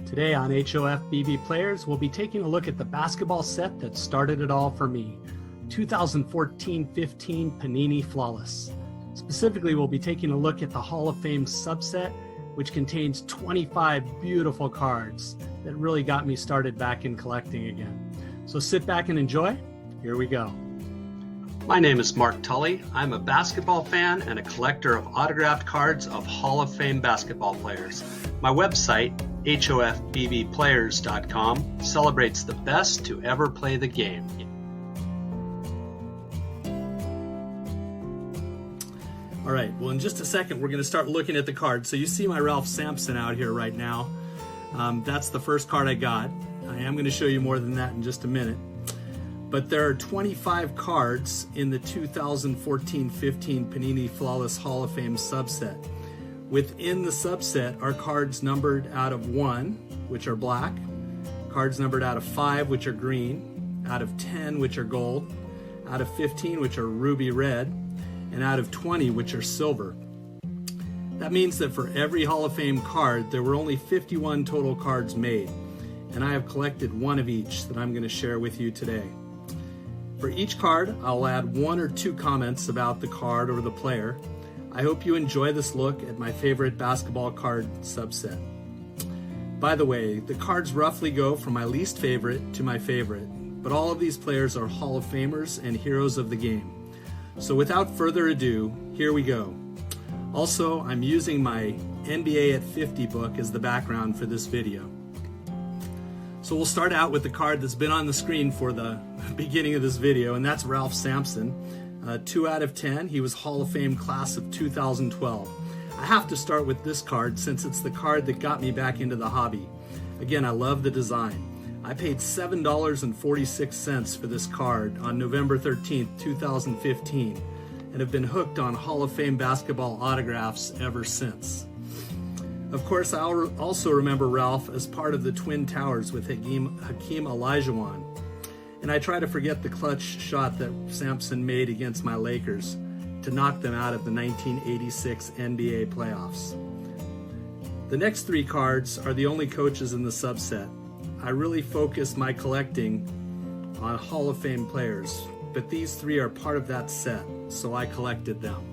Today on HOF BB Players, we'll be taking a look at the basketball set that started it all for me, 2014-15 Panini Flawless. Specifically, we'll be taking a look at the Hall of Fame subset, which contains 25 beautiful cards that really got me started back in collecting again. So sit back and enjoy. Here we go. My name is Mark Tully. I'm a basketball fan and a collector of autographed cards of Hall of Fame basketball players. My website, hofbbplayers.com, celebrates the best to ever play the game. All right, well, in just a second, we're going to start looking at the cards. So you see my Ralph Sampson out here right now. That's the first card I got. I am going to show you more than that in just a minute. But there are 25 cards in the 2014-15 Panini Flawless Hall of Fame subset. Within the subset are cards numbered out of 1, which are black, cards numbered out of 5, which are green, out of 10, which are gold, out of 15, which are ruby red, and out of 20, which are silver. That means that for every Hall of Fame card, there were only 51 total cards made, and I have collected one of each that I'm going to share with you today. For each card, I'll add 1 or 2 comments about the card or the player. I hope you enjoy this look at my favorite basketball card subset. By the way, the cards roughly go from my least favorite to my favorite, but all of these players are Hall of Famers and heroes of the game. So without further ado, here we go. Also, I'm using my NBA at 50 book as the background for this video. So we'll start out with the card that's been on the screen for the beginning of this video, and that's Ralph Sampson. 2 out of 10. He was Hall of Fame class of 2012. I have to start with this card since it's the card that got me back into the hobby. Again, I love the design. I paid $7.46 for this card on November 13th, 2015, and have been hooked on Hall of Fame basketball autographs ever since. Of course, I also remember Ralph as part of the Twin Towers with Hakeem Olajuwon. And I try to forget the clutch shot that Sampson made against my Lakers to knock them out of the 1986 NBA playoffs. The next 3 cards are the only coaches in the subset. I really focus my collecting on Hall of Fame players, but these 3 are part of that set, so I collected them.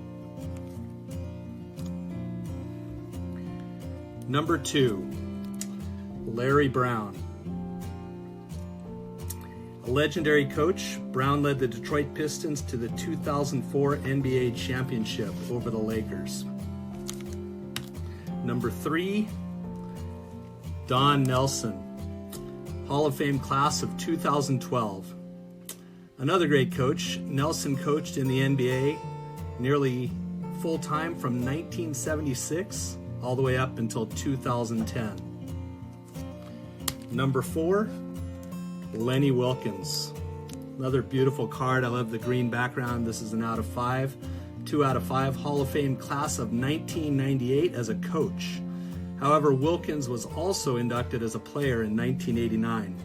Number 2, Larry Brown. A legendary coach, Brown led the Detroit Pistons to the 2004 NBA championship over the Lakers. Number 3, Don Nelson, Hall of Fame class of 2012. Another great coach, Nelson coached in the NBA nearly full-time from 1976 all the way up until 2010. Number 4, Lenny Wilkens. Another beautiful card. I love the green background. This is an out of 5. 2 out of 5. Hall of Fame class of 1998 as a coach. However, Wilkens was also inducted as a player in 1989.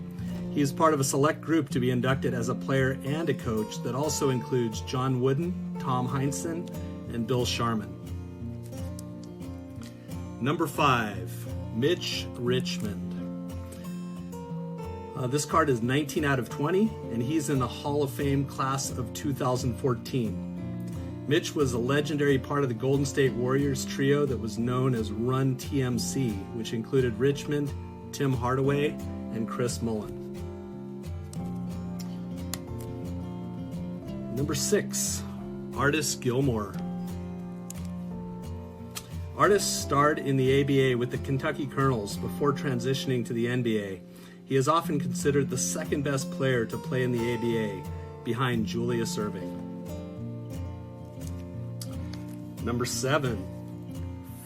He is part of a select group to be inducted as a player and a coach that also includes John Wooden, Tom Heinsohn, and Bill Sharman. Number 5, Mitch Richmond. This card is 19 out of 20, and he's in the Hall of Fame class of 2014. Mitch was a legendary part of the Golden State Warriors trio that was known as Run TMC, which included Richmond, Tim Hardaway, and Chris Mullin. Number 6, Artis Gilmore. Artis starred in the ABA with the Kentucky Colonels before transitioning to the NBA. He is often considered the second best player to play in the ABA, behind Julius Erving. Number 7,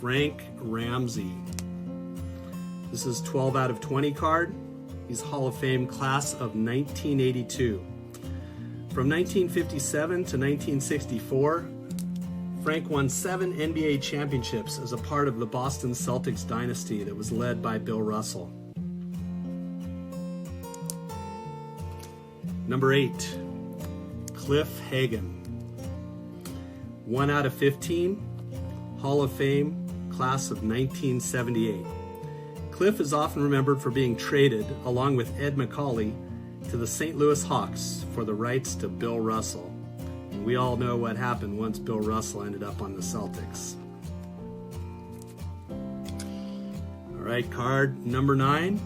Frank Ramsey. This is 12 out of 20 card. He's Hall of Fame class of 1982. From 1957 to 1964, Frank won 7 NBA championships as a part of the Boston Celtics dynasty that was led by Bill Russell. Number 8, Cliff Hagan. 1 out of 15, Hall of Fame, class of 1978. Cliff is often remembered for being traded, along with Ed McCauley, to the St. Louis Hawks for the rights to Bill Russell. And we all know what happened once Bill Russell ended up on the Celtics. All right, card number 9,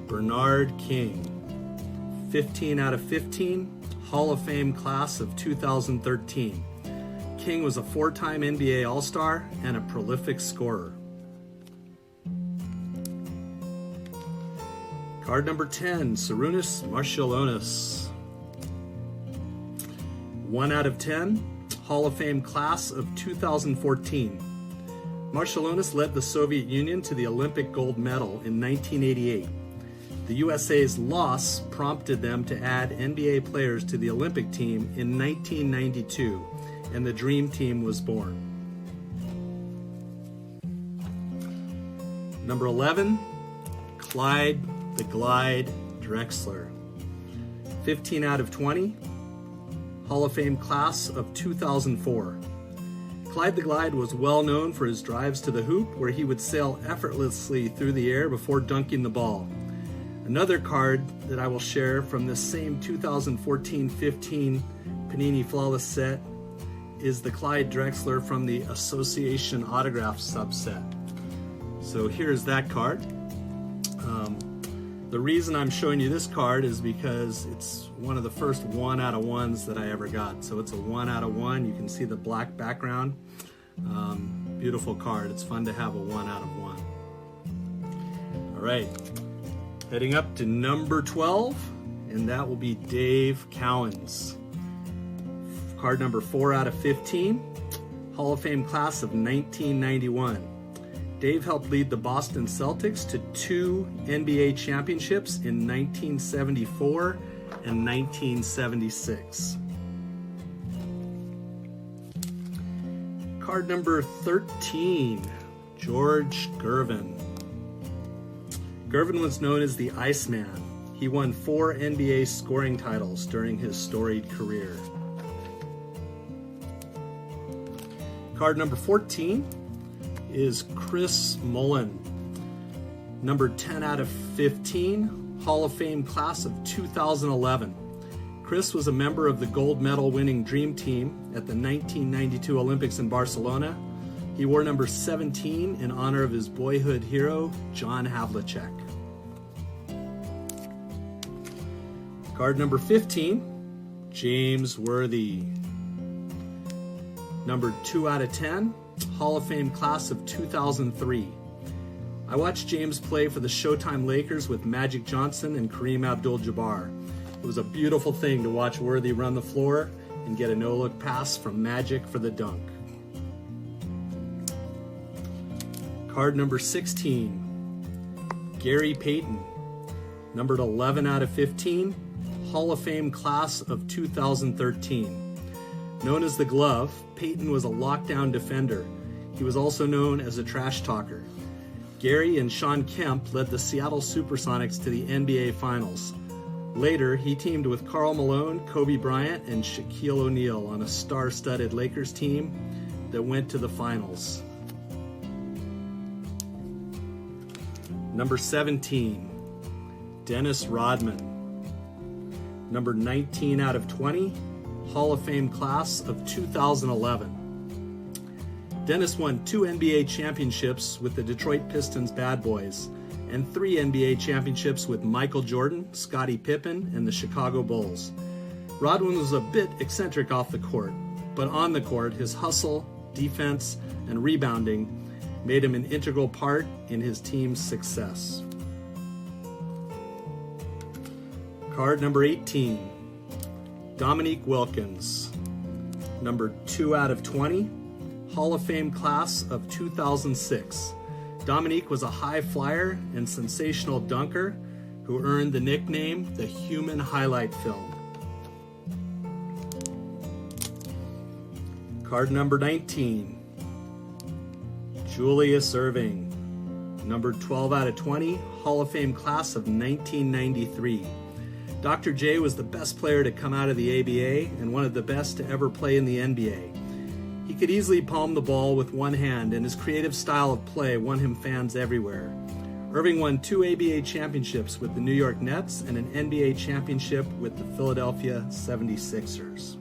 Bernard King. 15 out of 15, Hall of Fame class of 2013. King was a 4-time NBA All-Star and a prolific scorer. Card number 10, Sarunas Marciulionis. 1 out of 10, Hall of Fame class of 2014. Marciulionis led the Soviet Union to the Olympic gold medal in 1988. The USA's loss prompted them to add NBA players to the Olympic team in 1992, and the Dream Team was born. Number 11, Clyde the Glide Drexler. 15 out of 20, Hall of Fame class of 2004. Clyde the Glide was well known for his drives to the hoop, where he would sail effortlessly through the air before dunking the ball. Another card that I will share from this same 2014-15 Panini Flawless set is the Clyde Drexler from the Association Autograph subset. So here's that card. The reason I'm showing you this card is because it's one of the first 1 out of 1s that I ever got. So it's a 1 out of 1. You can see the black background. Beautiful card. It's fun to have a 1 out of 1. All right, heading up to number 12, and that will be Dave Cowens. Card number 4 out of 15, Hall of Fame class of 1991. Dave helped lead the Boston Celtics to 2 NBA championships in 1974 and 1976. Card number 13, George Gervin. Gervin was known as the Iceman. He won 4 NBA scoring titles during his storied career. Card number 14 is Chris Mullin. Number 10 out of 15, Hall of Fame class of 2011. Chris was a member of the gold medal winning Dream Team at the 1992 Olympics in Barcelona. He wore number 17 in honor of his boyhood hero, John Havlicek. Card number 15, James Worthy. Number 2 out of 10, Hall of Fame class of 2003. I watched James play for the Showtime Lakers with Magic Johnson and Kareem Abdul-Jabbar. It was a beautiful thing to watch Worthy run the floor and get a no-look pass from Magic for the dunk. Card number 16, Gary Payton. Numbered 11 out of 15, Hall of Fame class of 2013. Known as the Glove, Payton was a lockdown defender. He was also known as a trash talker. Gary and Shawn Kemp led the Seattle Supersonics to the NBA Finals. Later, he teamed with Karl Malone, Kobe Bryant, and Shaquille O'Neal on a star-studded Lakers team that went to the finals. Number 17, Dennis Rodman. Number 19 out of 20, Hall of Fame class of 2011. Dennis won 2 NBA championships with the Detroit Pistons Bad Boys and 3 NBA championships with Michael Jordan, Scottie Pippen, and the Chicago Bulls. Rodman was a bit eccentric off the court, but on the court, his hustle, defense, and rebounding made him an integral part in his team's success. Card number 18, Dominique Wilkins. Number 2 out of 20, Hall of Fame class of 2006. Dominique was a high flyer and sensational dunker who earned the nickname the Human Highlight Film. Card number 19, Julius Erving. Number 12 out of 20, Hall of Fame class of 1993. Dr. J was the best player to come out of the ABA and one of the best to ever play in the NBA. He could easily palm the ball with one hand, and his creative style of play won him fans everywhere. Erving won 2 ABA championships with the New York Nets and an NBA championship with the Philadelphia 76ers.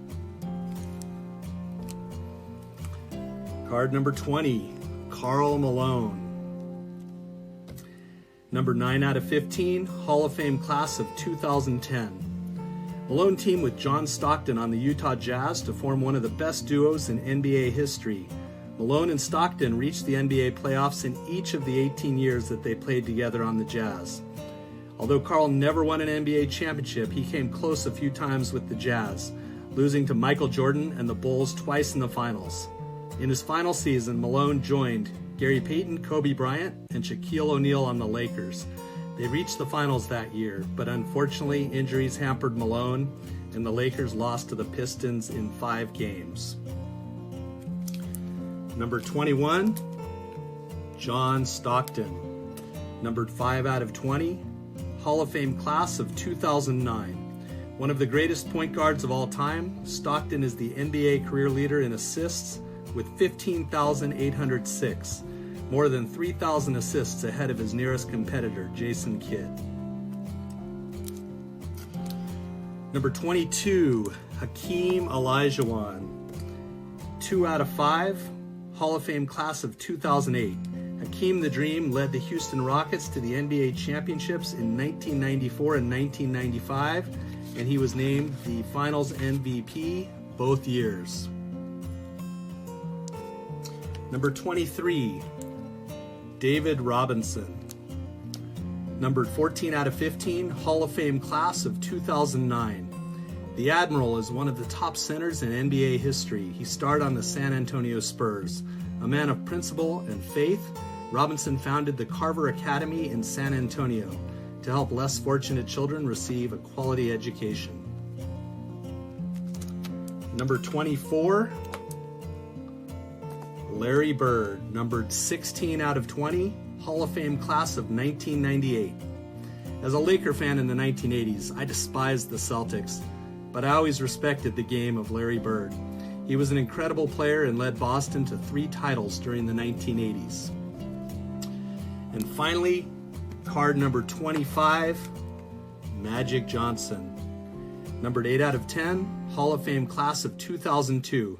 Card number 20, Karl Malone. Number 9 out of 15, Hall of Fame class of 2010. Malone teamed with John Stockton on the Utah Jazz to form one of the best duos in NBA history. Malone and Stockton reached the NBA playoffs in each of the 18 years that they played together on the Jazz. Although Karl never won an NBA championship, he came close a few times with the Jazz, losing to Michael Jordan and the Bulls twice in the finals. In his final season, Malone joined Gary Payton, Kobe Bryant, and Shaquille O'Neal on the Lakers. They reached the finals that year, but unfortunately injuries hampered Malone, and the Lakers lost to the Pistons in 5 games. Number 21, John Stockton. Numbered 5 out of 20, Hall of Fame class of 2009. One of the greatest point guards of all time, Stockton is the NBA career leader in assists with 15,806. More than 3,000 assists ahead of his nearest competitor, Jason Kidd. Number 22, Hakeem Olajuwon. 2 out of 5, Hall of Fame class of 2008. Hakeem the Dream led the Houston Rockets to the NBA championships in 1994 and 1995, and he was named the Finals MVP both years. Number 23, David Robinson. Numbered 14 out of 15, Hall of Fame class of 2009. The Admiral is one of the top centers in NBA history. He starred on the San Antonio Spurs. A man of principle and faith, Robinson founded the Carver Academy in San Antonio to help less fortunate children receive a quality education. Number 24, Larry Bird, numbered 16 out of 20, Hall of Fame class of 1998. As a Laker fan in the 1980s, I despised the Celtics, but I always respected the game of Larry Bird. He was an incredible player and led Boston to 3 titles during the 1980s. And finally, card number 25, Magic Johnson. Numbered 8 out of 10, Hall of Fame class of 2002.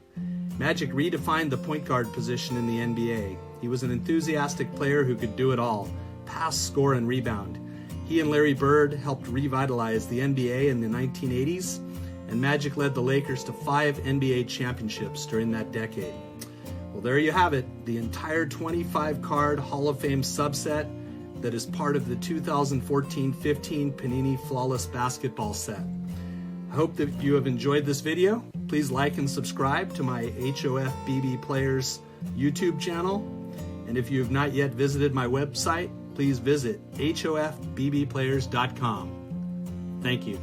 Magic redefined the point guard position in the NBA. He was an enthusiastic player who could do it all: pass, score, and rebound. He and Larry Bird helped revitalize the NBA in the 1980s, and Magic led the Lakers to 5 NBA championships during that decade. Well, there you have it, the entire 25-card Hall of Fame subset that is part of the 2014-15 Panini Flawless basketball set. I hope that you have enjoyed this video. Please like and subscribe to my HOF BB Players YouTube channel. And if you have not yet visited my website, please visit hofbbplayers.com. Thank you.